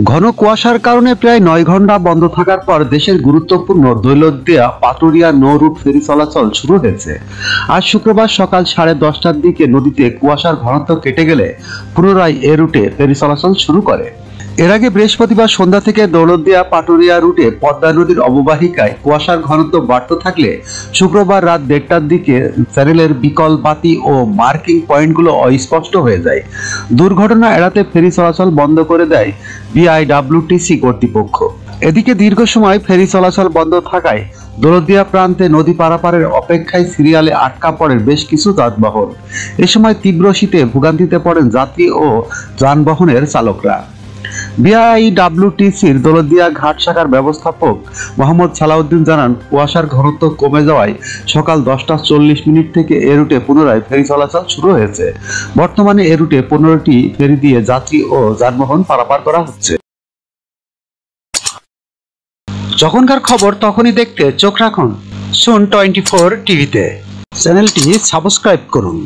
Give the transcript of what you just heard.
ঘন কুয়াশার কারণে প্রায় 9 ঘন্টা বন্ধ থাকার পর দেশের গুরুত্বপূর্ণ দৌলতদিয়া পাটুরিয়া নৌ রুট ফেরি চলাচল শুরু হয়েছে। আজ শুক্রবার সকাল 10:30টার দিকে নদীতে কুয়াশার ঘনত্ব কেটে গেলে পুনরায় এ রুটে ফেরি চলাচল শুরু করে। এর আগে বৃহস্পতিবার সন্ধ্যা থেকে দৌলতদিয়া পাটুরিয়া রুটে পদ্মা নদীর অববাহিকায় কুয়াশার ঘনত্ব বাড়তে থাকলে শুক্রবার রাত 1:30টার দিকে চ্যানেলের বিকল বাতি ও মার্কিং পয়েন্টগুলো অস্পষ্ট হয়ে যায়। দুর্ঘটনা এড়াতে ফেরি চলাচল বন্ধ করে দেয় বিআইডব্লিউটিসি কর্তৃপক্ষ। এদিকে দীর্ঘ সময় ফেরি চলাচল বন্ধ থাকায় দৌলতদিয়া প্রান্তে নদী পারাপারের অপেক্ষায় সিরিয়ালে আটকা পড়েন বেশ কিছু যানবাহন। এ সময় তীব্র শীতে ভোগান্তিতে পড়েন যাত্রী ও যানবাহনের চালকরা। বিআইডব্লিউটিসির দৌলতদিয়া ঘাট শাখার ব্যবস্থাপক মোহাম্মদ সালাউদ্দিন জানান, কুয়াশার ঘনত্ব কমে যাওয়ায় সকাল 10:40 থেকে এ রুটে পুনরায় ফেরি চলাচল শুরু হয়েছে। বর্তমানে এ রুটে 15টি ফেরি দিয়ে যাত্রী ও যানবাহন পারাপার করা হচ্ছে। যখনকার খবর তখনই দেখতে চোখ রাখুন সুন 24 টিভিতে। চ্যানেলটি সাবস্ক্রাইব করুন।